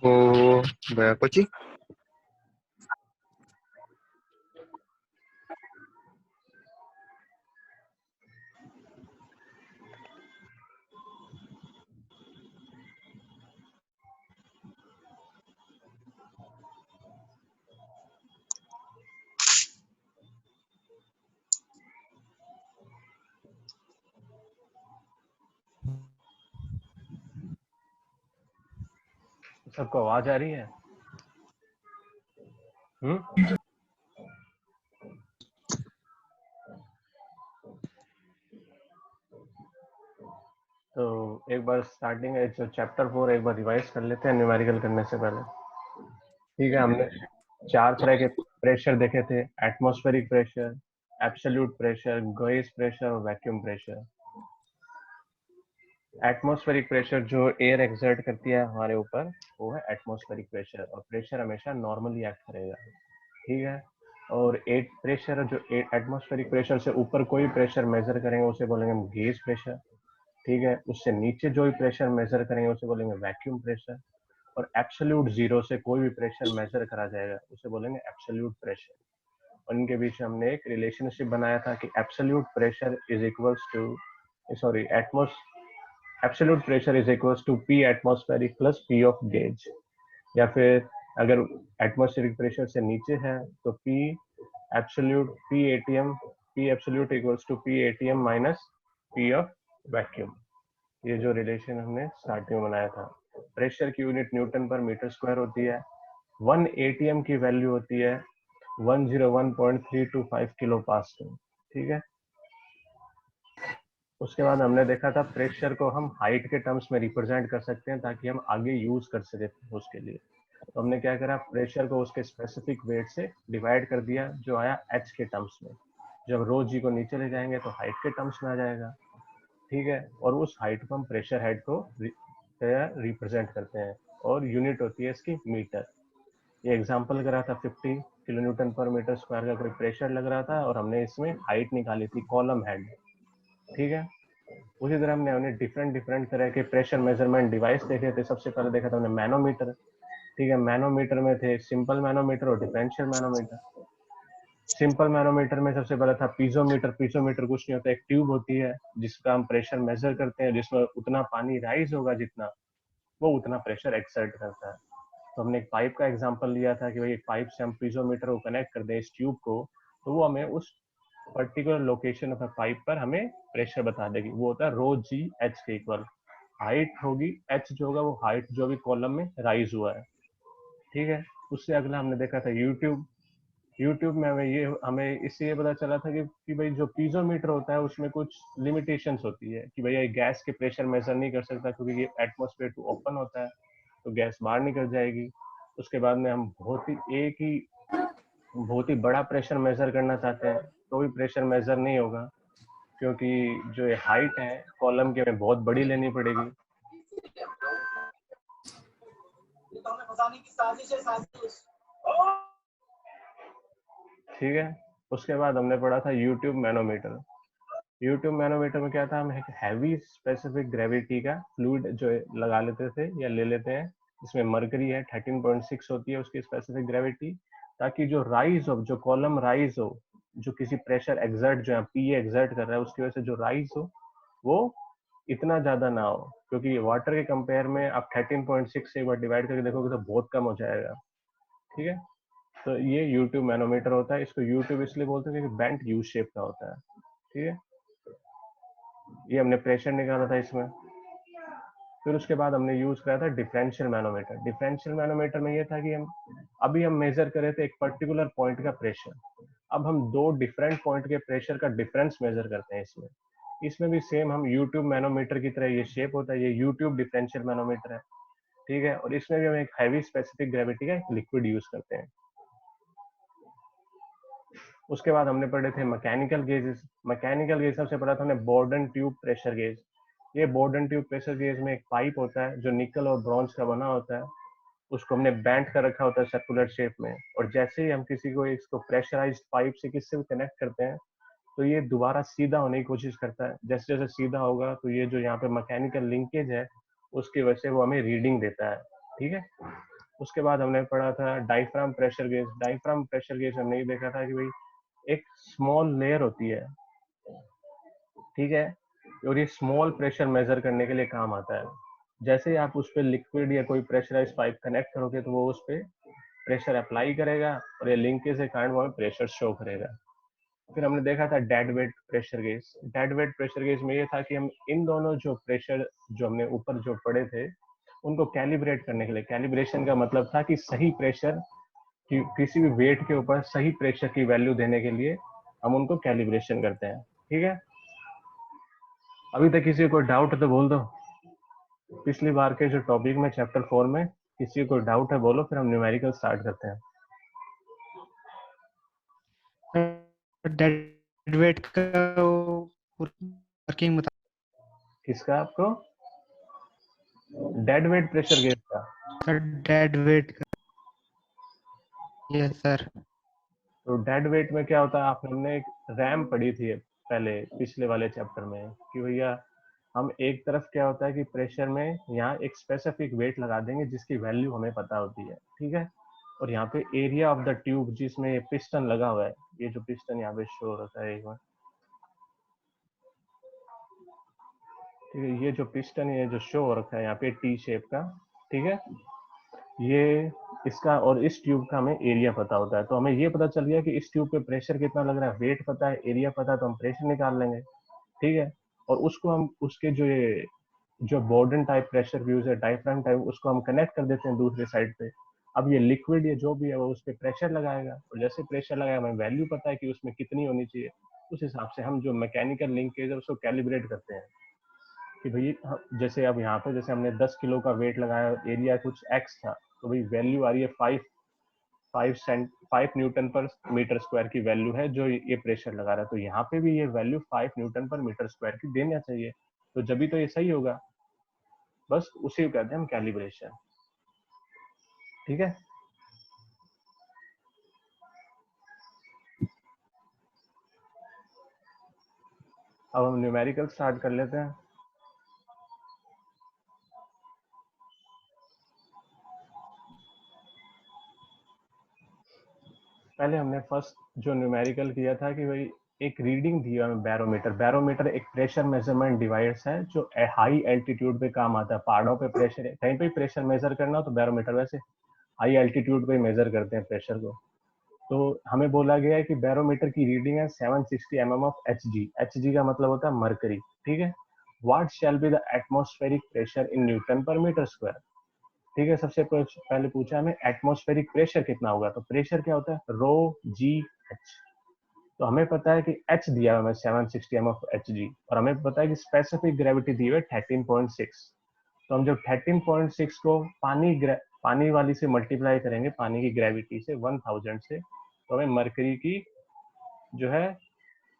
O Kochi. सबको आवाज आ रही है? तो एक बार स्टार्टिंग है जो चैप्टर 4 एक बार रिवाइज कर लेते हैं न्यूमेरिकल करने से पहले। ठीक है, हमने 4 तरह के प्रेशर देखे थे, atmospheric pressure, absolute pressure, gas pressure और वैक्यूम प्रेशर। एटमॉस्फेरिक प्रेशर जो एयर एक्सर्ट करती है हमारे ऊपर वो है एटमॉस्फेरिक प्रेशर, और प्रेशर हमेशा नॉर्मली एक्ट करेगा। ठीक है, और प्रेशर जो एटमॉस्फेरिक प्रेशर से ऊपर कोई प्रेशर मेजर करेंगे उसे बोलेंगे हम गेज प्रेशर। ठीक है, उससे नीचे जो भी प्रेशर मेजर करेंगे उसे बोलेंगे वैक्यूम प्रेशर, और एब्सोल्यूट जीरो से कोई भी प्रेशर मेजर करा जाएगा उसे बोलेंगे एब्सोल्यूट प्रेशर। और इनके बीच हमने एक रिलेशनशिप बनाया था कि absolute pressure is equals to absolute pressure is equals to P atmospheric plus P of gauge, या फिर अगर एटमॉस्फेरिक प्रेशर से नीचे है तो P absolute equals to P ATM minus P of vacuum. ये जो रिलेशन हमने स्टार्टिंग में बनाया था। प्रेशर की यूनिट न्यूटन पर मीटर स्क्वायर होती है। 1 एटीएम की वैल्यू होती है 101.325 किलो पास्कल। ठीक है, उसके बाद हमने देखा था प्रेशर को हम हाइट के टर्म्स में रिप्रेजेंट कर सकते हैं ताकि हम आगे यूज कर सके उसके लिए। तो हमने क्या करा, प्रेशर को उसके स्पेसिफिक वेट से डिवाइड कर दिया जो आया एच के टर्म्स में। जब रो जी को नीचे ले जाएंगे तो हाइट के टर्म्स में आ जाएगा। ठीक है, और उस हाइट को हम प्रेशर हेड को रिप्रेजेंट करते हैं, और यूनिट होती है इसकी मीटर। ये एग्जांपल करा था 50 किलो न्यूटन पर मीटर स्क्वायर का कोई प्रेशर लग रहा था और हमने इसमें हाइट निकाली थी कॉलम हेड। ठीक है, उसी तरह हमने डिफरेंट तरह के प्रेशर मेजरमेंट डिवाइस देखे थे। सबसे पहले देखा था हमने मैनोमीटर। ठीक है, मैनोमीटर में थे सिंपल मैनोमीटर और डिफरेंशियल मैनोमीटर। सिंपल मैनोमीटर में सबसे पहले था पीजोमीटर। पीजोमीटर कुछ नहीं होता, एक ट्यूब होती है जिसका हम प्रेशर मेजर करते हैं, जिसमें उतना पानी राइज होगा जितना वो उतना प्रेशर एक्सर्ट करता है। तो हमने एक पाइप का एग्जांपल लिया था कि भाई एक पाइप से हम पीजोमीटर को कनेक्ट कर दें इस ट्यूब को, तो वो हमें उस पर्टिकुलर लोकेशन ऑफ पाइप पर हमें प्रेशर बता देगी। वो होता है रो जी एच के इक्वल। हाइट होगी एच जो होगा वो हाइट जो भी कॉलम में राइज हुआ है। ठीक है, उससे अगला हमने देखा था यूट्यूब। यूट्यूब में हमें इससे ये पता चला था कि भाई जो पीजोमीटर होता है उसमें कुछ लिमिटेशंस होती है कि भैया गैस के प्रेशर मेजर नहीं कर सकता क्योंकि ये एटमॉस्फेयर टू ओपन होता है तो गैस बाहर निकल जाएगी। उसके बाद में हम बहुत ही बड़ा प्रेशर मेजर करना चाहते हैं तो भी प्रेशर मेजर नहीं होगा क्योंकि जो ये हाइट है कॉलम की हमें बहुत बड़ी लेनी पड़ेगी। ठीक है, उसके बाद हमने पढ़ा था यूट्यूब मैनोमीटर। यूट्यूब मैनोमीटर में क्या था, हम एक हैवी स्पेसिफिक ग्रेविटी का फ्लूइड जो लगा लेते थे या ले लेते हैं, इसमें मरकरी है 13.6 होती है उसकी स्पेसिफिक ग्रेविटी, ताकि जो राइज हो, जो कॉलम राइज हो, जो किसी प्रेशर एक्सर्ट जो है पी एक्सर्ट कर रहा है उसकी वजह से जो राइज हो वो इतना ज्यादा ना हो, क्योंकि वाटर के कंपेयर में आप 13.6 से एक बार डिवाइड करके देखोगे तो बहुत कम हो जाएगा। ठीक है, तो ये यूट्यूब मैनोमीटर होता है। इसको यूट्यूब इसलिए बोलते हैं क्योंकि बेंट यू शेप का होता है। ठीक है, ये हमने प्रेशर निकाला था इसमें। फिर उसके बाद हमने यूज करा था डिफरेंशियल मैनोमीटर। डिफरेंशियल मैनोमीटर में ये था कि हम मेजर करे थे एक पर्टिकुलर पॉइंट का प्रेशर। अब हम दो डिफरेंट पॉइंट के प्रेशर का डिफरेंस मेजर करते हैं इसमें। इसमें भी सेम हम यूट्यूब मैनोमीटर की तरह ये शेप होता है, ये यूट्यूब डिफरेंशियल मैनोमीटर है। ठीक है, और इसमें भी हम एक हैवी स्पेसिफिक ग्रेविटी का एक लिक्विड यूज करते हैं। उसके बाद हमने पढ़े थे मैकेनिकल गेजेस। मैकेनिकल गेज सबसे पढ़ा था हमने बोर्डन ट्यूब प्रेशर गेज। ये बोर्डन ट्यूब प्रेशर गेज में एक पाइप होता है जो निकल और ब्रॉन्ज का बना होता है, उसको हमने बैंड कर रखा होता है सर्कुलर शेप में, और जैसे ही हम किसी को इसको प्रेशराइज्ड पाइप से किससे भी कनेक्ट करते हैं तो ये दोबारा सीधा होने की कोशिश करता है। जैसे जैसे सीधा होगा तो ये जो यहाँ पे मैकेनिकल लिंकेज है उसकी वजह से वो हमें रीडिंग देता है। ठीक है, उसके बाद हमने पढ़ा था diaphragm pressure gauge. Diaphragm pressure gauge हमने ये देखा था कि भाई एक स्मॉल लेयर होती है, ठीक है, और ये स्मॉल प्रेशर मेजर करने के लिए काम आता है। जैसे ही आप उस पर लिक्विड या कोई प्रेशराइज पाइप कनेक्ट करोगे तो वो उस पर प्रेशर अप्लाई करेगा और ये लिंकेज के कारण वो हमें प्रेशर शो करेगा। फिर हमने देखा था dead weight pressure gauge. Dead weight pressure gauge में ये था कि हम इन दोनों जो प्रेशर जो हमने ऊपर जो पढ़े थे उनको कैलिब्रेट करने के लिए, कैलिब्रेशन का मतलब था कि सही प्रेशर कि किसी भी वेट के ऊपर सही प्रेशर की वैल्यू देने के लिए हम उनको कैलिब्रेशन करते हैं। ठीक है, अभी तक किसी को कोई डाउट है तो बोल दो। पिछली बार के जो टॉपिक में चैप्टर 4 में किसी को कोई डाउट है बोलो, फिर हम न्यूमेरिकल स्टार्ट करते हैं। डेड वेट का वर्किंग बता किसका? आपको डेड वेट प्रेशर गेज का? सर। डेड वेट का, यस सर। तो डेड वेट में क्या होता है, आपने हमने एक रैम पढ़ी थी पहले पिछले वाले चैप्टर में कि भैया हम एक तरफ क्या होता है कि प्रेशर में यहाँ एक स्पेसिफिक वेट लगा देंगे जिसकी वैल्यू हमें पता होती है। ठीक है, और यहाँ पे एरिया ऑफ द ट्यूब जिसमें ये पिस्टन लगा हुआ है, ये जो पिस्टन यहाँ पे शो होता है एक बार, ठीक है, ये जो पिस्टन है जो शो हो रखा है यहाँ पे टी शेप का, ठीक है, ये इसका और इस ट्यूब का हमें एरिया पता होता है। तो हमें ये पता चल गया कि इस ट्यूब पे प्रेशर कितना लग रहा है, वेट पता है, एरिया पता है, तो हम प्रेशर निकाल लेंगे। ठीक है, और उसको हम उसके जो ये जो बोर्डन टाइप प्रेशर व्यूज है, डायफ्राम टाइप, उसको हम कनेक्ट कर देते हैं दूसरे साइड पे। अब ये लिक्विड ये जो भी है वो उस पर प्रेशर लगाएगा, और जैसे प्रेशर लगाएगा हमें वैल्यू पता है कि उसमें कितनी होनी चाहिए। उस हिसाब से हम जो मैकेनिकल लिंकेज है उसको कैलिब्रेट करते हैं कि भाई जैसे अब यहाँ पे जैसे हमने 10 किलो का वेट लगाया, एरिया कुछ एक्स था, तो भाई वैल्यू आ रही है 5 न्यूटन पर मीटर स्क्वायर की वैल्यू है जो ये प्रेशर लगा रहा है। तो यहाँ पे भी ये वैल्यू 5 न्यूटन पर मीटर स्क्वायर की देना चाहिए, तो जब भी तो ये सही होगा। बस उसी को कहते हैं हम कैलिब्रेशन। ठीक है, अब हम न्यूमेरिकल स्टार्ट कर लेते हैं। पहले हमने फर्स्ट जो न्यूमेरिकल किया था कि भाई एक रीडिंग दी हमें बैरोमीटर। बैरोमीटर एक प्रेशर मेजरमेंट डिवाइस है जो हाई एल्टीट्यूड पे काम आता है। पहाड़ों पे प्रेशर है, कहीं पे प्रेशर मेजर करना हो तो बैरोमीटर, वैसे हाई एल्टीट्यूड पे मेजर करते हैं प्रेशर को। तो हमें बोला गया है कि बैरोमीटर की रीडिंग है 760 mm ऑफ Hg। Hg का मतलब होता है मरकरी। ठीक है, what shall be the atmospheric pressure in newton पर मीटर स्क्वायर। ठीक है, सबसे पहले पूछा हमें एटमॉस्फेरिक प्रेशर कितना होगा, तो प्रेशर क्या होता है रो जी एच। तो हमें पता है कि एच दिया हमें 760 mm ऑफ Hg, और हमें पता है कि स्पेसिफिक ग्रेविटी दी हुई है 13.6। तो हम जब 13.6 को पानी वाली से मल्टीप्लाई करेंगे, पानी की ग्रेविटी से 1000 से, तो हमें मरकरी की जो है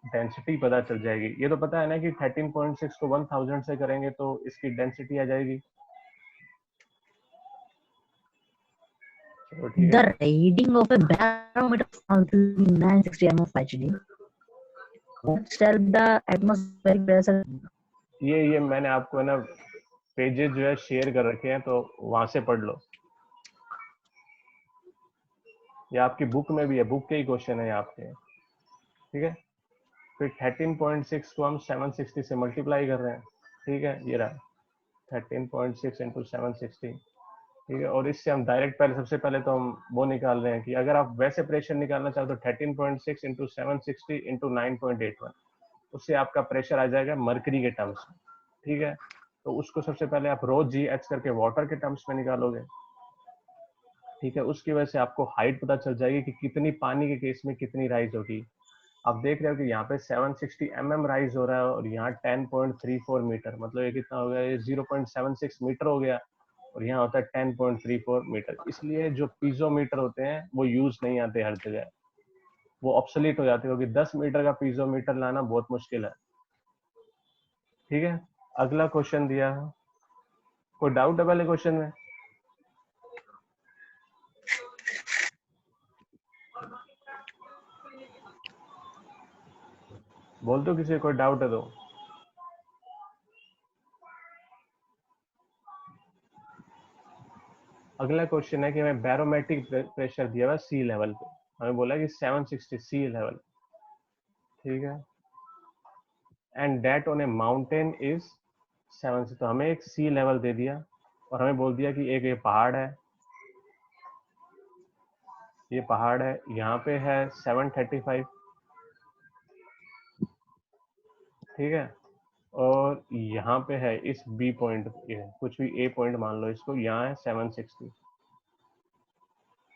डेंसिटी पता चल जाएगी। ये तो पता है ना कि 13.6 को 1000 से करेंगे तो इसकी डेंसिटी आ जाएगी। चलो ठीक The है, reading of a barometer found to be 960 mm of Hg. What shall be the atmospheric pressure? ये मैंने आपको है ना पेजेस जो है शेयर कर रखे हैं, तो वहां से पढ़ लो। ये आपकी बुक में भी है, बुक के ही क्वेश्चन है आपके। ठीक है, फिर 13.6 को हम 760 से मल्टीप्लाई कर रहे हैं। ठीक है, ये रहा 13.6 इंटू 760। ठीक है, और इससे हम डायरेक्ट पहले सबसे पहले तो हम वो निकाल रहे हैं कि अगर आप वैसे प्रेशर निकालना चाहो तो 13.6 इंटू 760 इंटू 9.81, उससे आपका प्रेशर आ जाएगा मरकरी के टर्म्स में। ठीक है, तो उसको सबसे पहले आप रो जी एच करके वाटर के टर्म्स में निकालोगे। ठीक है, उसकी वजह से आपको हाइट पता चल जाएगी कि कितनी पानी के केस में कितनी राइज होगी। आप देख रहे हो कि यहाँ पे 760 mm राइज हो रहा है और यहाँ 10.34 मीटर, मतलब ये कितना हो गया, ये 0.76 मीटर हो गया, और यहाँ होता है 10.34 मीटर। इसलिए जो पीजोमीटर होते हैं वो यूज नहीं आते हर जगह, वो ऑब्सोलीट हो जाते हैं, क्योंकि 10 मीटर का पीजोमीटर लाना बहुत मुश्किल है। ठीक है, अगला क्वेश्चन दिया है, कोई डाउट है पहले क्वेश्चन में? बोल दो किसी को कोई डाउट है तो। अगला क्वेश्चन है कि हमें बैरोमेट्रिक प्रेशर दिया हुआ सी लेवल पे, हमें बोला कि 760 सी लेवल, ठीक है, and that on A mountain is 7, तो हमें एक सी लेवल दे दिया और हमें बोल दिया कि एक ये पहाड़ है, ये पहाड़ है, यहाँ पे है 735, ठीक है, और यहाँ पे है इस बी पॉइंट, कुछ भी ए पॉइंट मान लो इसको, यहाँ है 760,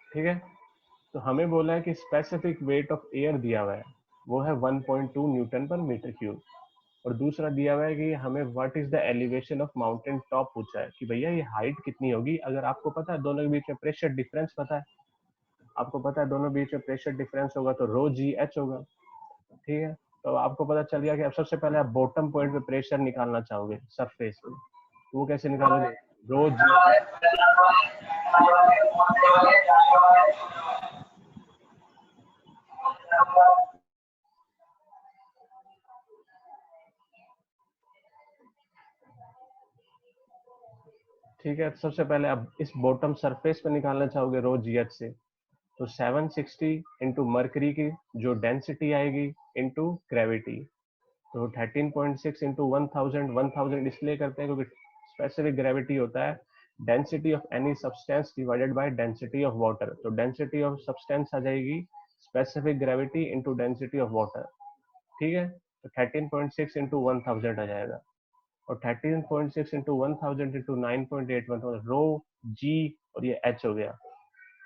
ठीक है। तो हमें बोला है कि स्पेसिफिक वेट ऑफ एयर दिया हुआ है वो है 1.2 न्यूटन पर मीटर क्यूब, और दूसरा दिया हुआ है कि हमें what is the elevation of mountain top पूछा है कि भैया ये हाइट कितनी होगी। अगर आपको पता है दोनों के बीच में प्रेशर डिफरेंस पता है, आपको पता है दोनों बीच में प्रेशर डिफरेंस होगा तो रो जी एच होगा, ठीक है। तो आपको पता चल गया कि अब सबसे पहले आप बॉटम पॉइंट पे प्रेशर निकालना चाहोगे सरफेस पे, तो वो कैसे निकालोगे, रो जी, ठीक है। सबसे पहले अब इस बॉटम सरफेस पे निकालना चाहोगे रो जी एच से, तो 760 इंटू मर्करी की जो डेंसिटी आएगी इंटू ग्रेविटी, तो 13.6 इंटू 1000 इसलिए करते हैं क्योंकि स्पेसिफिक ग्रेविटी होता है density of any substance divided by density of water, तो डेंसिटी ऑफ सब्सटेंस आ जाएगी specific gravity into density of water, ठीक है। तो 13.6 इंटू 1000 आ जाएगा, और 13.6 इंटू 1000 इंटू 9.81 रो जी, और ये एच हो गया,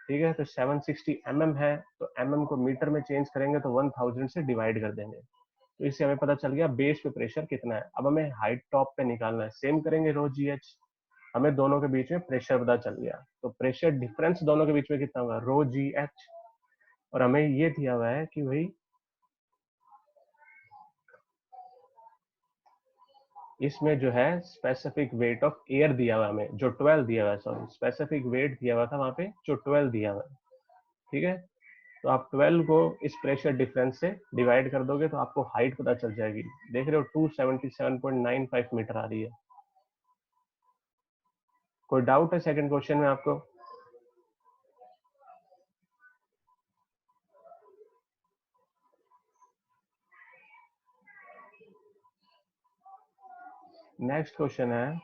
ठीक है। तो 760 mm है, तो mm को मीटर में चेंज करेंगे तो 1000 से डिवाइड कर देंगे, तो इससे हमें पता चल गया बेस पे प्रेशर कितना है। अब हमें हाइट टॉप पे निकालना है, सेम करेंगे रो जी एच, हमें दोनों के बीच में प्रेशर पता चल गया, तो प्रेशर डिफरेंस दोनों के बीच में कितना होगा, रो जी एच, और हमें ये दिया हुआ है कि भाई इसमें जो है स्पेसिफिक वेट ऑफ एयर दिया हुआ है हमें, जो 12 दिया हुआ है, सॉरी स्पेसिफिक वेट दिया हुआ था वहां पे जो 12 दिया हुआ है, ठीक है। तो आप 12 को इस प्रेशर डिफरेंस से डिवाइड कर दोगे तो आपको हाइट पता चल जाएगी, देख रहे हो 277.95 मीटर आ रही है। कोई डाउट है सेकंड क्वेश्चन में आपको? नेक्स्ट क्वेश्चन है,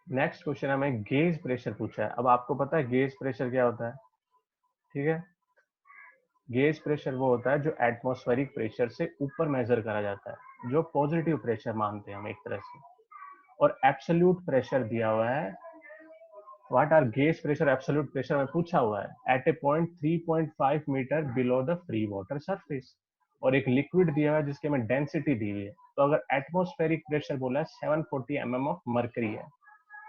नेक्स्ट क्वेश्चन हमें गेज प्रेशर पूछा है। अब आपको पता है गेज प्रेशर क्या होता है, ठीक है। गेज प्रेशर वो होता है जो एटमॉस्फेरिक प्रेशर से ऊपर मेजर करा जाता है, जो पॉजिटिव प्रेशर मानते हैं हम एक तरह से, और एब्सोल्यूट प्रेशर दिया हुआ है, what are gauge pressure absolute pressure में पूछा हुआ है at a point 3.5 metre below the free water surface, और एक लिक्विड दिया हुआ है जिसके में डेंसिटी दी हुई है। तो अगर एटमॉस्फेरिक प्रेशर बोला है 740 mm ऑफ मर्करी है,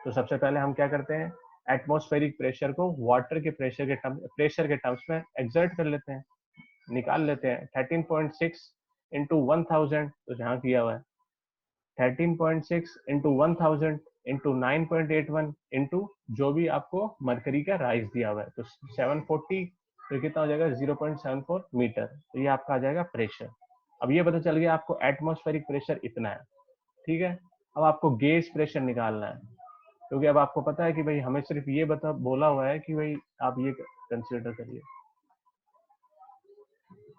तो सबसे पहले हम क्या करते हैं, एटमॉस्फेरिक प्रेशर को वाटर के प्रेशर के टर्म्स में एक्सर्ट कर लेते हैं, निकाल लेते हैं। 13.6 इंटू 1000, तो जहाँ किया हुआ है 13.6 इंटू 1000 इंटू 9.81 इंटू जो भी आपको मरकरी का राइज दिया हुआ है, तो 740, तो कितना हो जाएगा 0.74 मीटर, तो ये आपका आ जाएगा प्रेशर। अब ये पता चल गया आपको एटमॉस्फेरिक प्रेशर इतना है, ठीक है। अब आपको गेज प्रेशर निकालना है, क्योंकि अब आपको पता है कि भाई हमें सिर्फ ये बोला हुआ है कि भाई आप ये कंसीडर करिए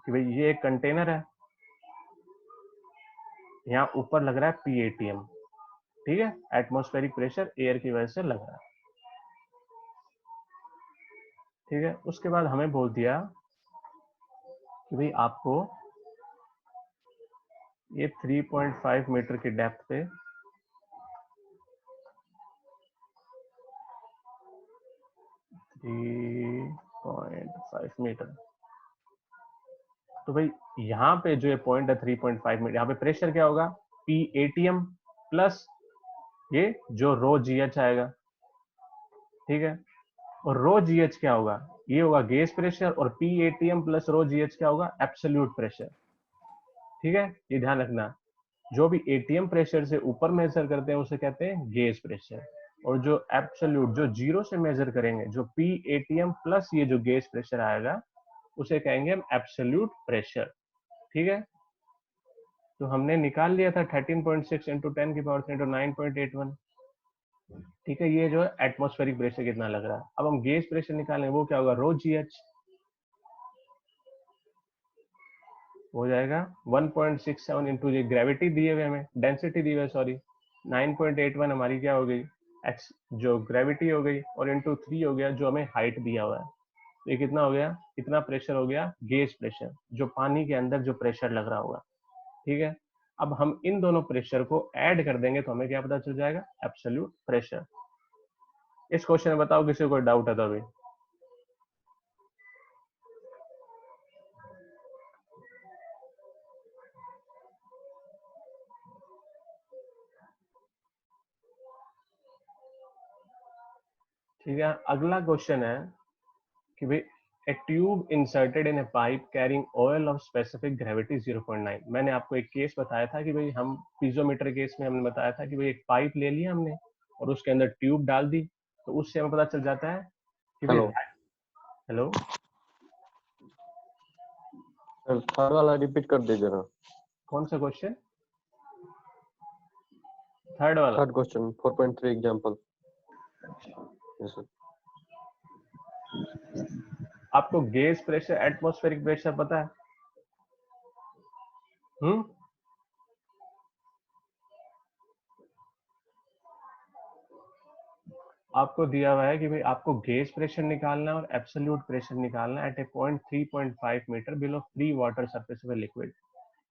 कि भाई ये एक कंटेनर है, यहाँ ऊपर लग रहा है PATM, ठीक है, एटमॉस्फेरिक प्रेशर एयर की वजह से लग रहा है, ठीक है। उसके बाद हमें बोल दिया कि भाई आपको ये 3.5 मीटर की डेप्थ पे 3.5 मीटर, तो भाई यहाँ पे जो ये पॉइंट है 3.5 मीटर, यहाँ पे प्रेशर क्या होगा, PATM प्लस ये जो रो GH आएगा, ठीक है। और रो GH क्या होगा, ये होगा गेज प्रेशर, और PATM प्लस रो GH क्या होगा, एब्सोल्यूट प्रेशर, ठीक है, ये ध्यान रखना। जो भी एटीएम प्रेशर से ऊपर मेजर करते हैं उसे कहते हैं गेज प्रेशर, और जो एब्सोल्यूट जो जीरो से मेजर करेंगे, जो पी एटीएम प्लस ये जो गेज प्रेशर आएगा उसे कहेंगे हम एब्सोल्यूट प्रेशर। ठीक है, तो हमने निकाल लिया था 13.6 इंटू 10 की पावर 3 इंटू 9.81। ठीक है, ये जो है एटमॉस्फेरिक प्रेशर कितना लग रहा है। अब हम गेज प्रेशर निकालेंगे, वो क्या होगा, रो जी एच हो जाएगा 1.67 इंटू ये ग्रेविटी दिए हुए हमें, डेंसिटी दी हुई है सॉरी, 9.81 हमारी क्या हो गई, एक्स जो ग्रेविटी हो गई, और इंटू 3 हो गया जो हमें हाइट दिया हुआ है। तो ये कितना हो गया, इतना प्रेशर हो गया गेज प्रेशर, जो पानी के अंदर जो प्रेशर लग रहा होगा। ठीक है, अब हम इन दोनों प्रेशर को ऐड कर देंगे तो हमें क्या पता चल जाएगा, एब्सोल्यूट प्रेशर। इस क्वेश्चन में बताओ किसी को कोई डाउट है तो अभी। ठीक है, अगला क्वेश्चन है कि भाई a tube inserted in a pipe carrying oil of specific gravity 0.9। मैंने आपको एक केस बताया था कि भाई हम पीजोमीटर केस में हमने बताया था कि भाई एक पाइप ले लिया हमने और उसके अंदर ट्यूब डाल दी, तो उससे हमें पता चल जाता है कि भाई हेलो सर थर्ड वाला रिपीट कर दीजिए ना। कौन सा क्वेश्चन, थर्ड वाला? Third question 4.3 example. Yes sir. आपको गेज प्रेशर एटमॉस्फेरिक प्रेशर पता है? आपको दिया हुआ है कि भाई आपको गेज प्रेशर निकालना है और एब्सोल्यूट प्रेशर निकालना है at a point 3.5 metre below free water surface of liquid.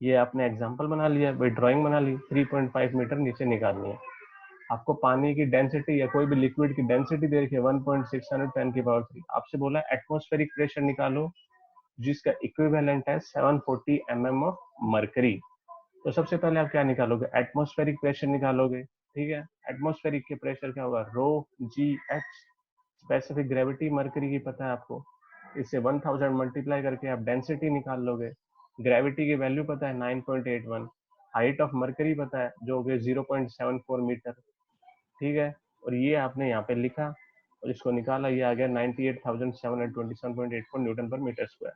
ये आपने एग्जांपल बना लिया, भाई ड्राइंग बना ली, 3.5 मीटर नीचे निकालनी है। आपको पानी की डेंसिटी या कोई भी लिक्विड की डेंसिटी दे रखी है 1.610 की पावर 3। आपसे बोला एटमॉस्फेरिक प्रेशर निकालो जिसका इक्विवेलेंट है 740 mm ऑफ मरकरी। तो सबसे पहले आप क्या निकालोगे, एटमॉस्फेरिक प्रेशर निकालोगे। ठीक है, एटमॉस्फेरिक के प्रेशर क्या होगा, rho g h, specific gravity mercury की पता है आपको, इससे 1000 मल्टीप्लाई करके आप डेंसिटी निकाल लोगे। ग्रेविटी की वैल्यू पता है 9.81, हाइट ऑफ मरकरी पता है जो हो गया 0.74 मीटर। ठीक है, और ये आपने यहाँ पे लिखा और इसको निकाला, ये आ गया 98,727.84 न्यूटन पर मीटर स्क्वायर।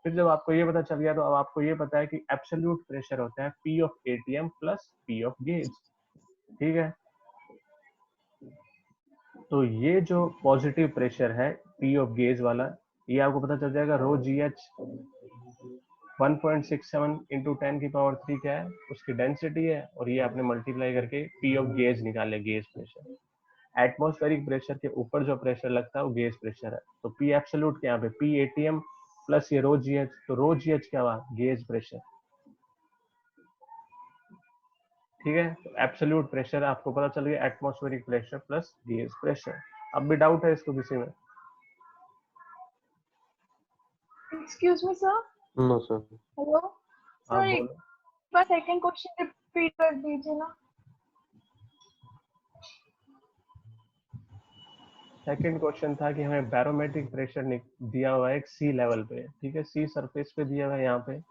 फिर जब आपको ये पता चल गया तो अब आपको ये पता है कि एब्सोल्यूट प्रेशर होता है P of ATM plus P of gauge. ठीक है, तो ये जो पॉजिटिव प्रेशर है P ऑफ गेज वाला, ये आपको पता चल जाएगा रो जी एच 1.67 इंटू 10 की पावर 3 क्या है, उसकी डेंसिटी है, और ये आपने मल्टीप्लाई करके P ऑफ गेज निकाले, गेज प्रेशर। एटमॉस्फेरिक प्रेशर के ऊपर जो प्रेशर लगता है वो गेज प्रेशर है। तो P एब्सोल्यूट के यहाँ पे P एटीएम प्लस ये रो जी एच, तो रो जी एच क्या हुआ, गेज प्रेशर। ठीक है, तो एब्सोल्यूट प्रेशर आपको पता चल गया, atmospheric pressure plus gauge pressure. अब भी डाउट है इसको किसी में? Excuse me sir. No sir. Hello आप सर, एक बोलो। बार सेकंड क्वेश्चन रिपीट कर दीजिए ना। सेकंड क्वेश्चन था कि हमें बैरोमेट्रिक प्रेशर दिया हुआ है एक सी लेवल पे, ठीक है, सी सरफेस पे दिया हुआ है यहाँ पे,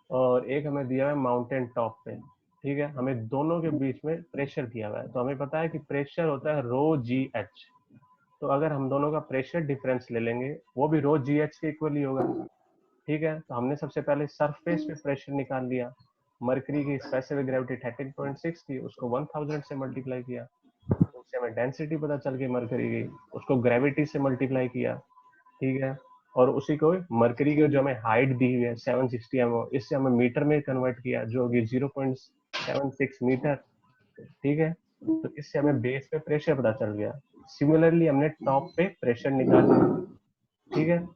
और एक हमें दिया हुआ है माउंटेन टॉप पे। ठीक है, हमें दोनों के बीच में प्रेशर दिया हुआ है, तो हमें पता है कि प्रेशर होता है रो जी एच। तो अगर हम दोनों का प्रेशर डिफरेंस ले लेंगे वो भी रो जी एच के इक्वल ही होगा। ठीक है, तो हमने सबसे पहले सरफेस पे प्रेशर निकाल लिया। मरकरी की स्पेसिफिक ग्रेविटी 13.6 थी, उसको 1000 से मल्टीप्लाई किया, उससे हमें डेंसिटी पता चल गई मरकरी की, उसको ग्रेविटी से मल्टीप्लाई किया। ठीक है, और उसी को मरकरी की जो हमें हाइट दी हुई है 760 mm, इससे हमें मीटर में कन्वर्ट किया जो होगी 0.76 मीटर। ठीक है, तो इससे हमें बेस पे प्रेशर पता चल गया। सिमिलरली हमने टॉप पे प्रेशर निकाला। ठीक है,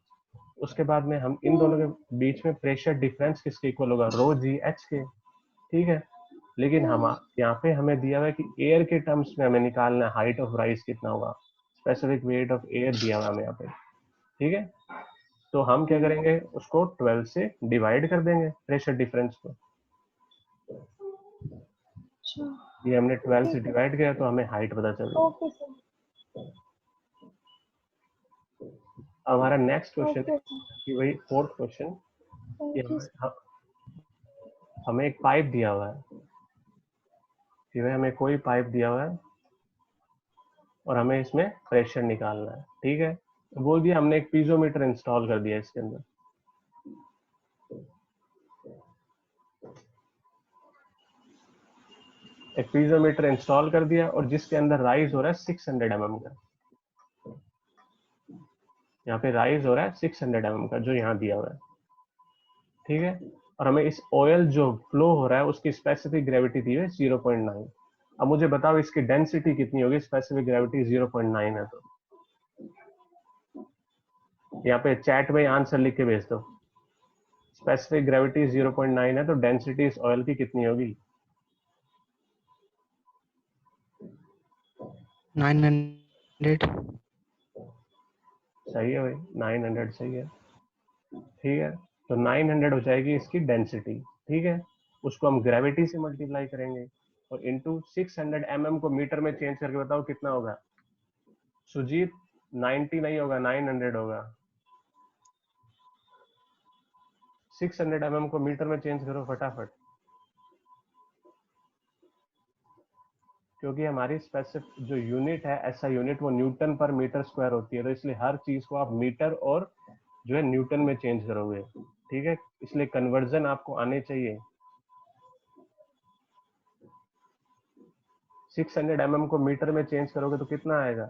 उसके बाद में हम इन दोनों के बीच में प्रेशर डिफरेंस किसके इक्वल होगा, रो जी एच के। ठीक है, लेकिन हम यहाँ पे हमें दिया हुआ है कि एयर के टर्म्स में हमें निकालना है हाइट ऑफ राइज कितना होगा, स्पेसिफिक वेट ऑफ एयर दिया हुआ हमें यहाँ पे। ठीक है, तो हम क्या करेंगे, उसको 12 से डिवाइड कर देंगे प्रेशर डिफरेंस को। ये हमने 12 से डिवाइड किया तो हमें हाइट पता चल गई। Okay sir. अब हमारा नेक्स्ट क्वेश्चन है कि भाई फोर्थ क्वेश्चन, थैंक यू। हमें एक पाइप दिया हुआ है। कि भाई हमें कोई पाइप दिया हुआ है और हमें इसमें प्रेशर निकालना है, ठीक है। तो बोल दिया हमने एक पीजोमीटर इंस्टॉल कर दिया इसके अंदर। एक पीजोमीटर इंस्टॉल कर दिया और जिसके अंदर राइज हो रहा है 600 mm का, यहाँ पे राइज हो रहा है 600 mm का जो यहाँ दिया हुआ है, ठीक है। और हमें इस ऑयल जो फ्लो हो रहा है उसकी स्पेसिफिक ग्रेविटी दी है 0.9। अब मुझे बताओ इसकी डेंसिटी कितनी होगी, स्पेसिफिक ग्रेविटी 0.9 है तो यहाँ पे चैट में आंसर लिख के भेज दो। स्पेसिफिक ग्रेविटी 0.9 है तो डेंसिटी इस ऑयल की कितनी होगी? 900। सही है भाई, 900 सही है, ठीक है। तो 900 हो जाएगी इसकी डेंसिटी, ठीक है। उसको हम ग्रेविटी से मल्टीप्लाई करेंगे और इनटू 600 mm को मीटर में चेंज करके बताओ कितना होगा? सुजीत 90 नहीं होगा, 900 होगा। 600 mm को मीटर में चेंज करो फटाफट, क्योंकि हमारी स्पेसिफिक जो यूनिट है ऐसा यूनिट वो न्यूटन पर मीटर स्क्वायर होती है, तो इसलिए हर चीज को आप मीटर और जो है न्यूटन में चेंज करोगे, ठीक है। इसलिए कन्वर्जन आपको आने चाहिए। 600 mm को मीटर में चेंज करोगे तो कितना आएगा?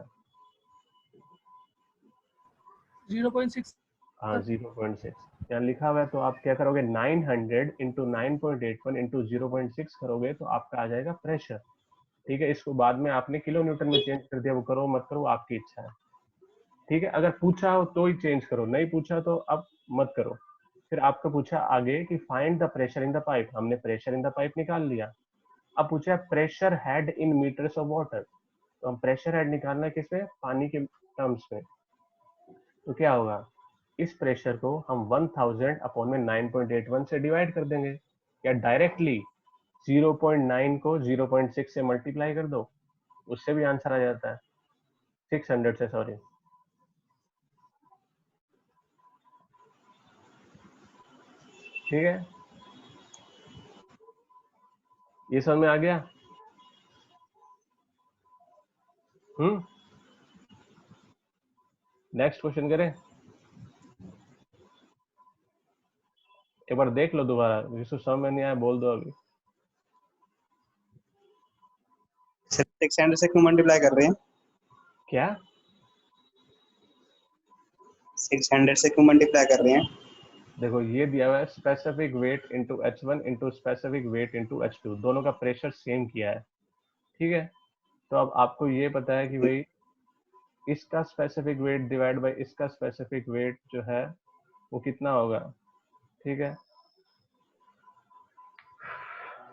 0.6 हाँ 0.6 यहाँ लिखा हुआ है, तो आप क्या करोगे 900 इंटू 9.81 इंटू 0.6 करोगे तो आपका आ जाएगा प्रेशर, ठीक है। इसको बाद में आपने किलो न्यूटन में चेंज कर दिया, वो करो मत करो आपकी इच्छा है, ठीक है। अगर पूछा हो तो ही चेंज करो, नहीं पूछा तो अब मत करो। फिर आपको पूछा आगे कि find the pressure in the pipe, हमने प्रेशर इन द पाइप निकाल लिया। अब पूछा है pressure head in metres of water, तो हम प्रेशर हेड निकालना है किसमें? पानी के टर्म्स में। तो क्या होगा, इस प्रेशर को हम 1000 अपॉन में 9.81 से डिवाइड कर देंगे, या डायरेक्टली 0.9 को 0.6 से मल्टीप्लाई कर दो, उससे भी आंसर आ जाता है, 600 से, सॉरी। ठीक है, ये समझ में आ गया? नेक्स्ट क्वेश्चन करें, एक बार देख लो दोबारा, जिसको समझ में नहीं आया बोल दो अभी। 600 से क्यों मल्टीप्लाई कर रहे हैं? क्या 600 से क्यों मल्टीप्लाई कर रहे हैं? देखो ये दिया हुआ है specific weight into H1 into specific weight into H2, दोनों का प्रेशर सेम किया है, ठीक है। तो अब आपको ये पता है कि भाई इसका स्पेसिफिक वेट डिवाइड बाय इसका स्पेसिफिक वेट जो है वो कितना होगा, ठीक है।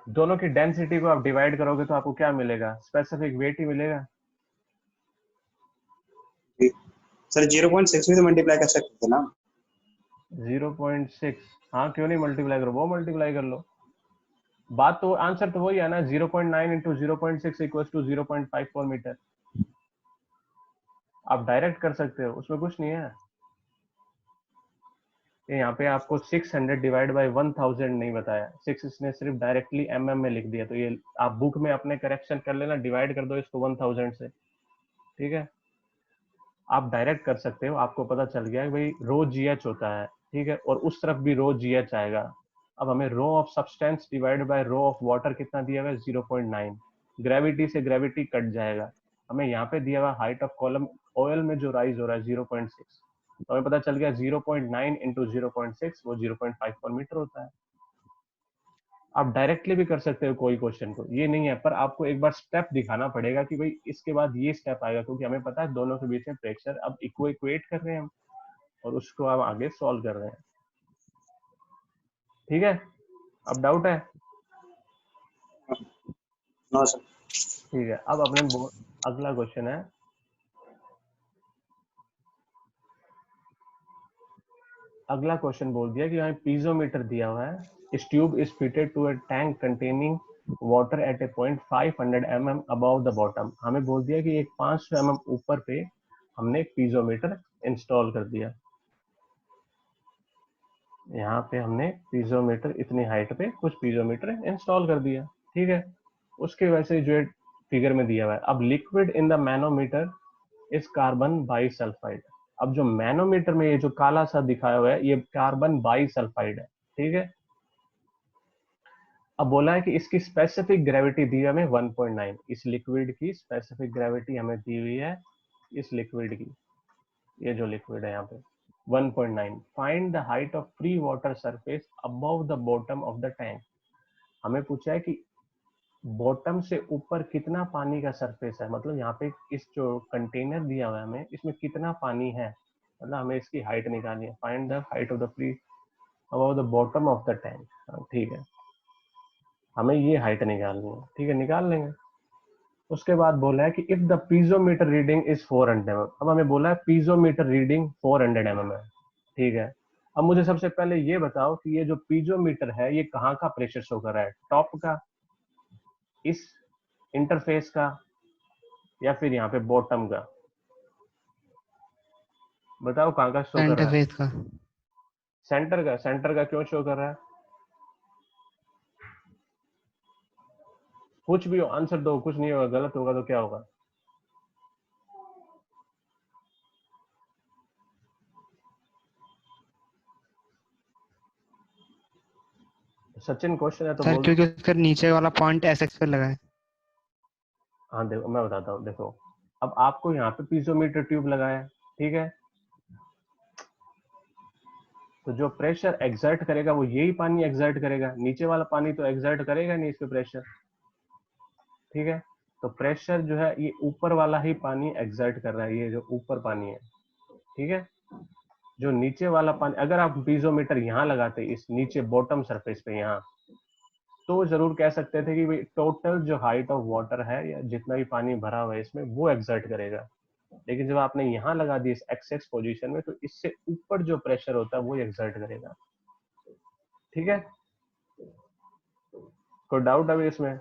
दोनों की डेंसिटी को आप डिवाइड करोगे तो आपको क्या मिलेगा? स्पेसिफिक वेट ही मिलेगा। सर 0.6 भी तो मल्टीप्लाई कर सकते थे ना? 0.6 हाँ, क्यों नहीं मल्टीप्लाई करो, वो मल्टीप्लाई कर लो। बात तो आंसर तो वही है ना, 0.9 इंटू 0.6 इक्वल टू 0.54 मीटर। आप डायरेक्ट कर सकते हो, उसमें कुछ नहीं है। यहाँ पे आपको 600 डिवाइड बाय 1000 नहीं बताया, 6 इसने सिर्फ डायरेक्टली mm में लिख दिया, तो ये आप बुक में अपने करेक्शन कर लेना, डिवाइड कर दो इसको 1000 से, ठीक है। आप डायरेक्ट कर सकते हो, आपको पता चल गया कि भाई रो GH होता है, ठीक है, और उस तरफ भी रो GH आएगा। अब हमें rho of substance divide by rho of water कितना दिया हुआ है? 0.9। ग्रेविटी से ग्रेविटी कट जाएगा, हमें यहाँ पे दिया हुआ हाइट ऑफ कॉलम ऑयल में जो राइज हो रहा है 0.6, तो हमें पता चल गया 0.9 इंटू 0.6 वो 0.54 मीटर होता है। आप डायरेक्टली भी कर सकते हो कोई क्वेश्चन को, ये नहीं है, पर आपको एक बार स्टेप दिखाना पड़ेगा कि भाई इसके बाद ये स्टेप आएगा, क्योंकि हमें पता है दोनों के बीच में प्रेशर अब इक्वेट कर रहे हैं हम, और उसको अब आगे सॉल्व कर रहे हैं, ठीक है। अब डाउट है? No sir. ठीक है, अब अपने अगला क्वेश्चन है, अगला क्वेश्चन बोल दिया कि हमें पीजोमीटर दिया हुआ है, इस tube is fitted to a tank containing water at a point 500 mm above the bottom. हमें बोल दिया कि एक 500 mm ऊपर पे हमने एक पीजोमीटर इंस्टॉल कर दिया, यहाँ पे हमने पीजोमीटर इतनी हाइट पे कुछ पीजोमीटर इंस्टॉल कर दिया, ठीक है। उसके वैसे जो है फिगर में दिया हुआ है। अब liquid in the manometer is carbon bisulphide. अब जो मैनोमीटर में ये जो काला सा दिखाया हुआ है ये कार्बन बाईसल्फाइड है, ठीक है। अब बोला है कि इसकी स्पेसिफिक ग्रेविटी दी है हमें 1.9। इस लिक्विड की स्पेसिफिक ग्रेविटी हमें दी हुई है, इस लिक्विड की, ये जो लिक्विड है यहाँ पे 1.9। Find the height of free water surface above the bottom of the tank. हमें पूछा है कि बॉटम से ऊपर कितना पानी का सरफेस है, मतलब यहाँ पे इस जो कंटेनर दिया हुआ है हमें इसमें कितना पानी है, मतलब हमें इसकी हाइट निकालनी है। Find the height of the free above the bottom of the tank, ठीक है, हमें ये हाइट निकालनी है, ठीक है, निकाल लेंगे। उसके बाद बोला है कि if the piezometer reading is 400 mm। अब हमें बोला है पीजोमीटर रीडिंग 400 mm है, ठीक है। अब मुझे सबसे पहले ये बताओ कि ये जो पीजोमीटर है ये कहाँ का प्रेशर शो कर रहा है, टॉप का, इस इंटरफेस का, या फिर यहाँ पे बॉटम का? बताओ कहाँ का शो कर रहा है? इंटरफेस का। सेंटर का। सेंटर का क्यों शो कर रहा है? कुछ भी हो, आंसर दो, कुछ नहीं होगा, गलत होगा तो क्या होगा? सचिन क्वेश्चन है तो सर बोल। क्योंकि उसका नीचे वाला पॉइंट एस एक्स पे लगा है। हाँ देखो मैं बताता हूँ, देखो अब आपको यहाँ पे पीजोमीटर ट्यूब लगा है, ठीक है, तो जो प्रेशर एक्सर्ट करेगा वो यही पानी एक्सर्ट करेगा, नीचे वाला पानी तो एक्सर्ट करेगा नहीं इस पे प्रेशर, ठीक है। तो प्रेशर जो है ये ऊपर वाला ही पानी एक्सर्ट कर रहा है, ये जो ऊपर पानी है, ठीक है। जो नीचे वाला पानी, अगर आप पीजोमीटर यहाँ लगाते इस नीचे बॉटम सरफेस पे यहाँ, तो जरूर कह सकते थे कि भाई टोटल जो हाइट ऑफ वाटर है या जितना भी पानी भरा हुआ है इसमें वो एक्सर्ट करेगा। लेकिन जब आपने यहाँ लगा दी इस एक्स पोजीशन में, तो इससे ऊपर जो प्रेशर होता है वो एक्सर्ट करेगा, ठीक है। कोई डाउट अभी इसमें?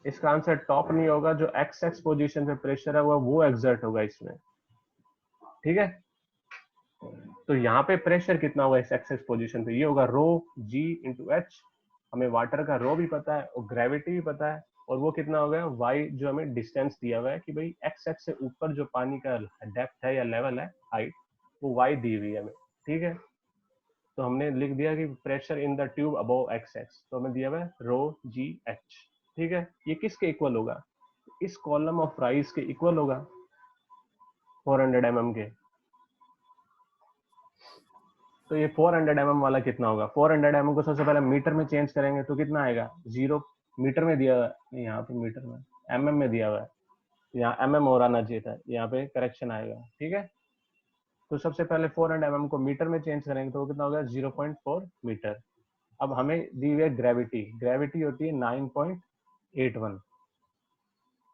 इसका आंसर टॉप नहीं होगा, जो एक्स पोजीशन पे प्रेशर है वो एक्सर्ट होगा इसमें, ठीक है। तो यहाँ पे प्रेशर कितना होगा इस एक्स पोजीशन पे, ये होगा रो जी इंटू एच। हमें वाटर का रो भी पता है और ग्रेविटी भी पता है, और वो कितना हो गया वाई, जो हमें डिस्टेंस दिया हुआ है कि भाई एक्स एक्स से ऊपर जो पानी का डेप्थ है या लेवल है, हाइट, वो वाई दी हुई है हमें, ठीक है। तो हमने लिख दिया कि pressure in the tube above x x, तो हमें दिया हुआ है रो जी एच, ठीक है। ये किसके इक्वल होगा? इस कॉलम ऑफ राइज के इक्वल होगा, 400 mm के। तो ये 400 mm वाला कितना होगा? 400 mm को सबसे पहले मीटर में चेंज करेंगे तो कितना आएगा? 0 मीटर में दिया हुआ है, नहीं यहाँ पे मीटर में, mm में दिया हुआ है, यहाँ mm और आना चाहिए था, यहाँ पे करेक्शन आएगा, ठीक है। तो सबसे पहले 400 mm को मीटर में चेंज करेंगे तो वो कितना होगा? 0.4 मीटर। अब हमें दी हुई है ग्रेविटी, ग्रेविटी होती है 9.81,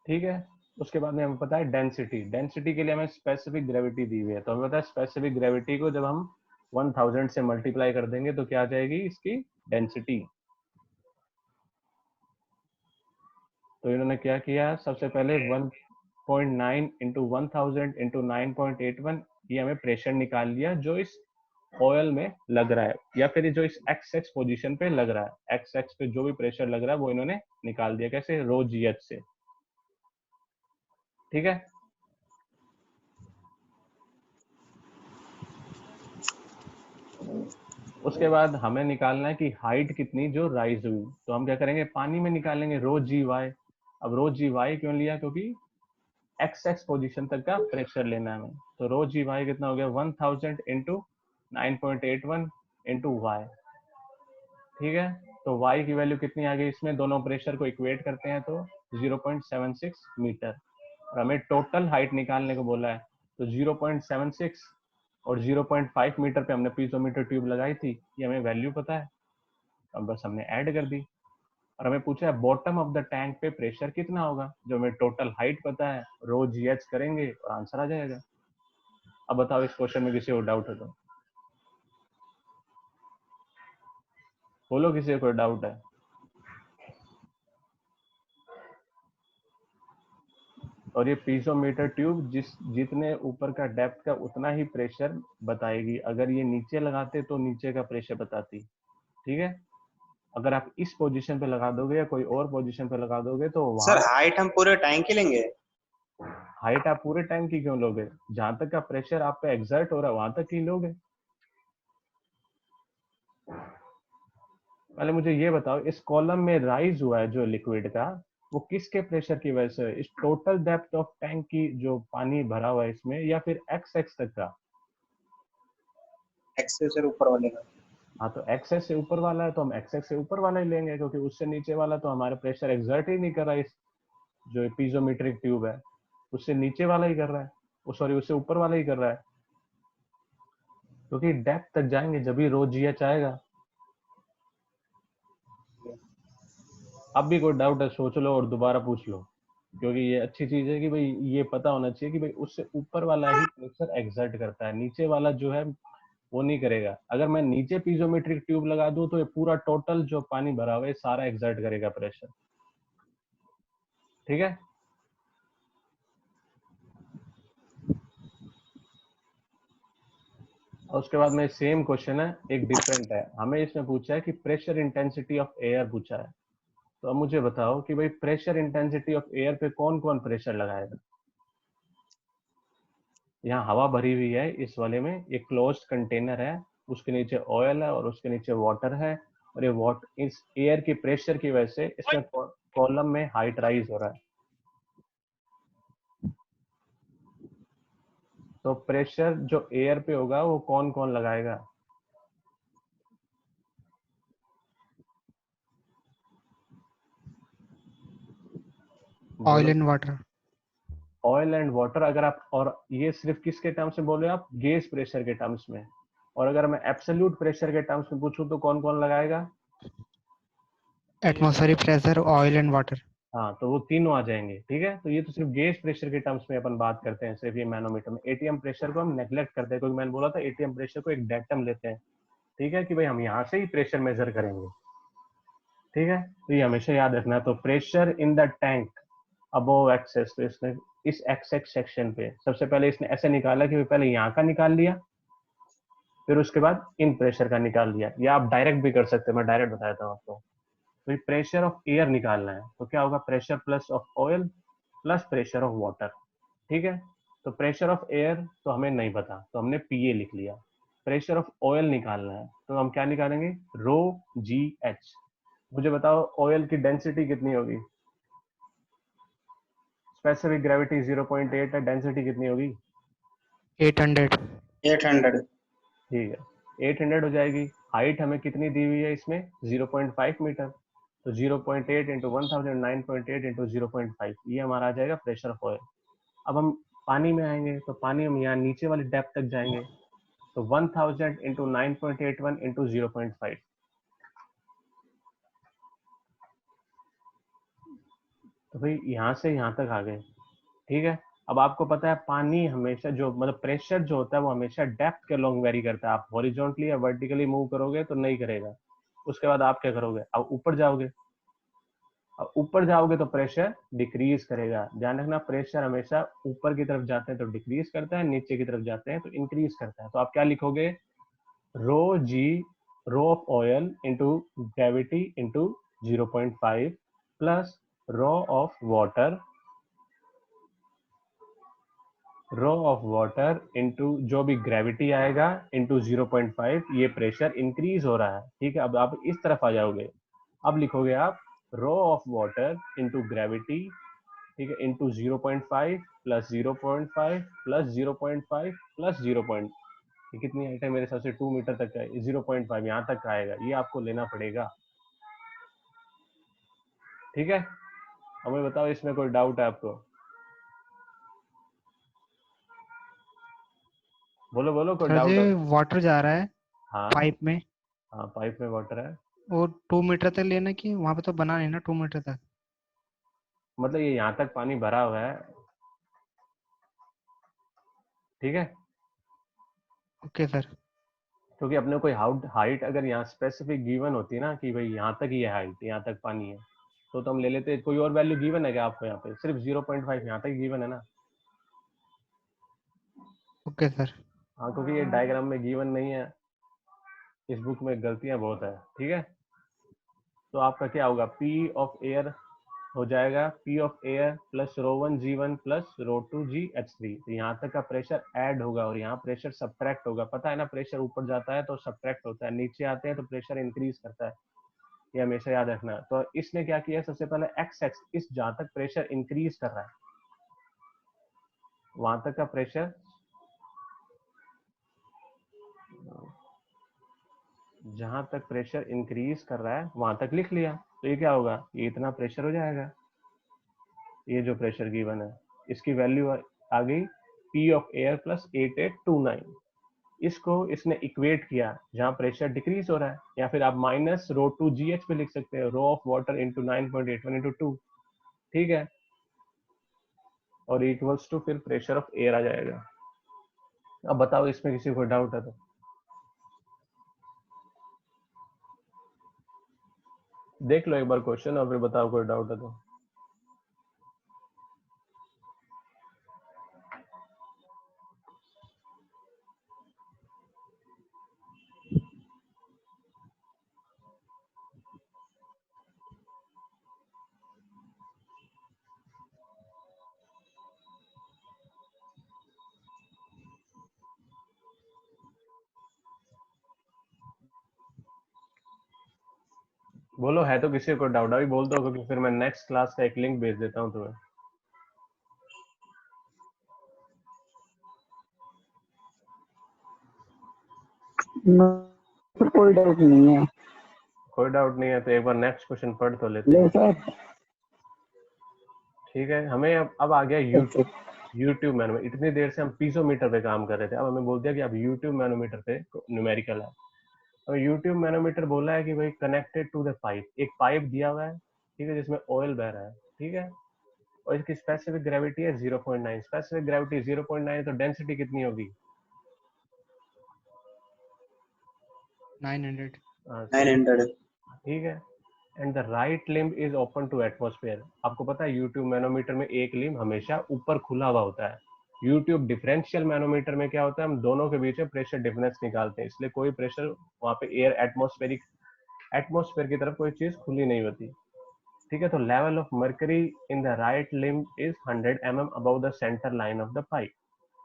ठीक है। उसके बाद में हमें पता है डेंसिटी, डेंसिटी के लिए हमें स्पेसिफिक ग्रेविटी दी हुई है, तो हमें पता है स्पेसिफिक ग्रेविटी को जब हम 1000 से मल्टीप्लाई कर देंगे तो क्या आ जाएगी इसकी डेंसिटी। तो इन्होंने क्या किया, सबसे पहले 1.9 इंटू 1000 इंटू 9.81, ये हमें प्रेशर निकाल लिया जो इस ऑयल में लग रहा है, या फिर जो इस एक्स एक्स पोजिशन पे लग रहा है, एक्स एक्स पे जो भी प्रेशर लग रहा है वो इन्होंने निकाल दिया, कैसे? रो जी एच से, ठीक है। उसके बाद हमें निकालना है कि हाइट कितनी जो राइज हुई, तो हम क्या करेंगे? पानी में निकालेंगे रो जी वाई। अब रो जी वाई क्यों लिया? क्योंकि एक्स एक्स पोजिशन तक का प्रेशर लेना है हमें, तो रो जी वाई कितना हो गया? 1000 इंटू 9.81 इंटू वाई, ठीक है। तो वाई की वैल्यू कितनी आ गई इसमें? दोनों प्रेशर को इक्वेट करते हैं तो 0.76 मीटर, और हमें टोटल हाइट निकालने को बोला है, तो 0.76 और 0.5 मीटर पे हमने पीजोमीटर ट्यूब लगाई थी, ये हमें वैल्यू पता है, अब बस हमने ऐड कर दी। और हमें पूछा है बॉटम ऑफ द टैंक पे प्रेशर कितना होगा, जो हमें टोटल हाइट पता है, रो जी एच करेंगे और आंसर आ जाएगा। अब बताओ इस क्वेश्चन में किसी को डाउट है तो बोलो, किसी को कोई डाउट है? और ये पीजोमीटर ट्यूब जितने ऊपर का डेप्थ का उतना ही प्रेशर बताएगी, अगर ये नीचे लगाते तो नीचे का प्रेशर बताती, ठीक है। अगर आप इस पोजीशन पे लगा दोगे या कोई और पोजीशन पे लगा दोगे तो सर वहां हाइट हम पूरे टैंक की लेंगे? हाइट आप पूरे टाइम की क्यों लोगे? जहां तक का प्रेशर आप पे एक्सर्ट हो रहा है वहां तक ही लोगे। पहले मुझे ये बताओ, इस कॉलम में राइज हुआ है जो लिक्विड का, वो किसके प्रेशर की वजह से? इस टोटल डेप्थ ऑफ टैंक की जो पानी भरा हुआ है इसमें, या फिर एक्स एक्स तक का? एक्स से सर ऊपर वाले का। हाँ, तो एक्सेस से ऊपर वाला है तो हम एक्सेस से ऊपर वाला ही लेंगे, क्योंकि उससे नीचे वाला तो हमारे प्रेशर एक्सर्ट ही नहीं कर रहा है। इस जो पीजोमेट्रिक ट्यूब है उससे नीचे वाला ही कर रहा है, सॉरी उससे ऊपर वाला ही कर रहा है, क्योंकि डेप्थ तक जाएंगे जब ही रो जी एच आएगा। अब भी कोई डाउट है सोच लो और दोबारा पूछ लो, क्योंकि ये अच्छी चीज है कि भाई ये पता होना चाहिए कि भाई उससे ऊपर वाला ही प्रेशर एक्सर्ट करता है, नीचे वाला जो है वो नहीं करेगा। अगर मैं नीचे पीजोमेट्रिक ट्यूब लगा दूं तो ये पूरा टोटल जो पानी भरा हुआ है सारा एक्सर्ट करेगा प्रेशर। ठीक है, और उसके बाद में सेम क्वेश्चन है, एक डिफरेंट है। हमें इसमें पूछा है कि प्रेशर इंटेंसिटी ऑफ एयर पूछा है। तो अब मुझे बताओ कि भाई प्रेशर इंटेंसिटी ऑफ एयर पे कौन कौन प्रेशर लगाएगा। यहाँ हवा भरी हुई है इस वाले में, एक क्लोज्ड कंटेनर है, उसके नीचे ऑयल है और उसके नीचे वाटर है, और ये वाटर इस एयर की प्रेशर की वजह से इसमें कॉलम में हाइट राइज हो रहा है। तो प्रेशर जो एयर पे होगा वो कौन कौन लगाएगा? Oil and water. Oil and water. अगर आप, और ये सिर्फ किसके टर्म्स में बोल रहे हो आप? गैस प्रेशर के टर्म्स में। और अगर मैं एब्सोल्यूट प्रेशर के टर्म्स में पूछूं तो कौन कौन लगाएगा? Atmospheric pressure, oil and water. हाँ, तो वो तीनों आ जाएंगे। ठीक है, तो ये तो सिर्फ गैस प्रेशर के टर्म्स में अपन बात करते हैं, सिर्फ ये मैनोमीटर में। एटीएम प्रेशर को हम नेग्लेक्ट करते हैं, क्योंकि मैंने बोला था एटीएम प्रेशर को एक डेटम लेते हैं। ठीक है, कि भाई हम यहाँ से ही प्रेशर मेजर करेंगे। ठीक है, तो ये हमेशा याद रखना। तो pressure in the tank above excess, तो इसने इस एक्स एक्स सेक्शन पे सबसे पहले इसने ऐसे निकाला कि पहले यहाँ का निकाल लिया, फिर उसके बाद इन प्रेशर का निकाल लिया, या आप डायरेक्ट भी कर सकते हैं, मैं डायरेक्ट बता देता हूँ आपको। तो प्रेशर ऑफ एयर निकालना है तो क्या होगा? Pressure plus of oil plus pressure of water. ठीक है, तो प्रेशर ऑफ एयर तो हमें नहीं पता, तो हमने पीए लिख लिया। प्रेशर ऑफ ऑयल निकालना है तो हम क्या निकालेंगे? रो जी एच। मुझे बताओ ऑयल की डेंसिटी कितनी होगी? स्पेसिफिक ग्रेविटी 0.8 है, डेंसिटी कितनी होगी? 800। 800। ठीक है, 800 हो जाएगी। हाइट हमें कितनी दी हुई है इसमें? 0.5 मीटर। तो 0.8 इंटू 1000, 9.8 इंटू 0.5, ये हमारा आ जाएगा प्रेशर ऑफ ऑयल। अब हम पानी में आएंगे तो पानी हम यहाँ नीचे वाली डेप्थ तक जाएंगे, तो 1000 इंटू 9.81 इंटू 0.5, तो भाई यहाँ से यहाँ तक आ गए। ठीक है, अब आपको पता है पानी हमेशा जो मतलब प्रेशर जो होता है वो हमेशा डेप्थ के लॉन्ग वेरी करता है। आप हॉरिजॉन्टली या वर्टिकली मूव करोगे तो नहीं करेगा। उसके बाद आप क्या करोगे? अब ऊपर जाओगे, अब ऊपर जाओगे तो प्रेशर डिक्रीज करेगा। ध्यान रखना, प्रेशर हमेशा ऊपर की तरफ जाते हैं तो डिक्रीज करता है, नीचे की तरफ जाते हैं तो इंक्रीज करता है। तो आप क्या लिखोगे? Rho g, rho of oil into gravity into 0.5 plus rho of water, rho of water into जो भी ग्रेविटी आएगा इंटू 0.5, ये प्रेशर इंक्रीज हो रहा है। ठीक है, अब आप इस तरफ आ जाओगे, अब लिखोगे आप rho of water into gravity, ठीक है, इंटू 0.5 प्लस 0.5 प्लस 0.5 प्लस 0. ये कितनी हाइट है? मेरे हिसाब से 2 मीटर तक का है, 0.5 यहाँ तक का आएगा, ये आपको लेना पड़ेगा। ठीक है, हमें बताओ इसमें कोई डाउट है आपको? बोलो बोलो, कोई सर डाउट जी है? वाटर जा रहा है हाँ पाइप में, हाँ, पाइप में वाटर है। और 2 मीटर तक लेना कि वहां पे तो बना नहीं ना 2 मीटर तक। मतलब ये यहाँ तक पानी भरा हुआ है। ठीक है, ओके सर। क्योंकि अपने कोई हाइट अगर यहाँ स्पेसिफिक गिवन होती ना कि भाई यहाँ तक ही है हाइट, यहाँ तक पानी है, तो हम ले लेते। कोई और वैल्यू गिवन है क्या आपको? यहाँ पे सिर्फ 0.5 यहाँ तक गिवन है ना। Okay sir. हाँ, क्योंकि ये डायग्राम में गिवन नहीं है, इस बुक में गलतियां बहुत है। ठीक है, तो आपका क्या होगा, P ऑफ एयर हो जाएगा P of air plus ρ1 G1 plus ρ2 GH3। तो यहाँ तक का प्रेशर ऐड होगा और यहाँ प्रेशर सब्ट्रैक्ट होगा। पता है ना, प्रेशर ऊपर जाता है तो सब्ट्रैक्ट होता है, नीचे आते हैं तो प्रेशर इंक्रीज करता है, ये हमेशा याद रखना। तो इसने क्या किया, सबसे पहले एक्स एक्स इस जहां तक प्रेशर इंक्रीज कर रहा है वहां तक का प्रेशर, जहां तक प्रेशर इंक्रीज कर रहा है वहां तक लिख लिया। तो ये क्या होगा, ये इतना प्रेशर हो जाएगा, ये जो प्रेशर गिवन है इसकी वैल्यू आ गई P ऑफ एयर प्लस 8829। इसको इसने इक्वेट किया जहां प्रेशर डिक्रीज हो रहा है, या फिर आप माइनस ρ2 GH पे लिख सकते हैं, rho of water into 9.81 into 2, ठीक है, और इक्वल्स टू फिर प्रेशर ऑफ एयर आ जाएगा। अब बताओ इसमें किसी को डाउट है तो? देख लो एक बार क्वेश्चन और फिर बताओ कोई डाउट है तो। बोलो, है तो किसी को डाउट अभी बोल दो, क्योंकि फिर मैं नेक्स्ट क्लास का एक लिंक भेज देता हूँ तुम्हें। कोई डाउट नहीं है। कोई डाउट नहीं है तो एक बार नेक्स्ट क्वेश्चन पढ़ तो लेते हैं। सर ठीक है, हमें अब आ गया यूट्यूब मैनोमीटर। इतनी देर से हम पीजोमीटर पे काम कर रहे थे, अब हमें बोल दिया कि अब यूट्यूब मैनोमीटर पे न्यूमेरिकल है। अब यूट्यूब मैनोमीटर बोला है कि भाई कनेक्टेड टू द पाइप, एक पाइप दिया हुआ है, ठीक है, जिसमें ऑयल बह रहा है, ठीक है, और इसकी स्पेसिफिक ग्रेविटी है 0.9। स्पेसिफिक ग्रेविटी 0.9 तो डेंसिटी कितनी होगी? 900। 900। ठीक है, and the right limb is open to atmosphere. आपको पता है यूट्यूब मैनोमीटर में एक लिम्ब हमेशा ऊपर खुला हुआ होता है। यूट्यूब डिफरेंशियल मैनोमीटर में क्या होता है, हम दोनों के बीच में प्रेशर डिफरेंस निकालते हैं, इसलिए कोई प्रेशर वहां पे एयर एटमॉस्फेयर की तरफ कोई चीज खुली नहीं होती। ठीक है, तो level of mercury in the right limb is 100 mm above the centre line of the pipe.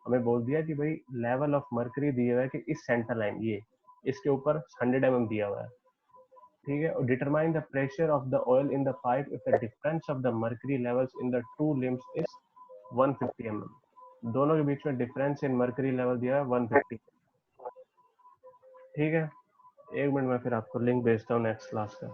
हमें बोल दिया कि भाई लेवल ऑफ मर्करी दिया हुआ है कि इस सेंटर लाइन, ये इसके ऊपर 100 mm दिया हुआ है, ठीक है, और determine the pressure of the oil in the pipe if the difference of the mercury levels in the two limbs is 150 mm। दोनों के बीच में डिफरेंस इन मर्करी लेवल दिया है 150। ठीक है, एक मिनट में फिर आपको लिंक भेजता हूँ नेक्स्ट क्लास का।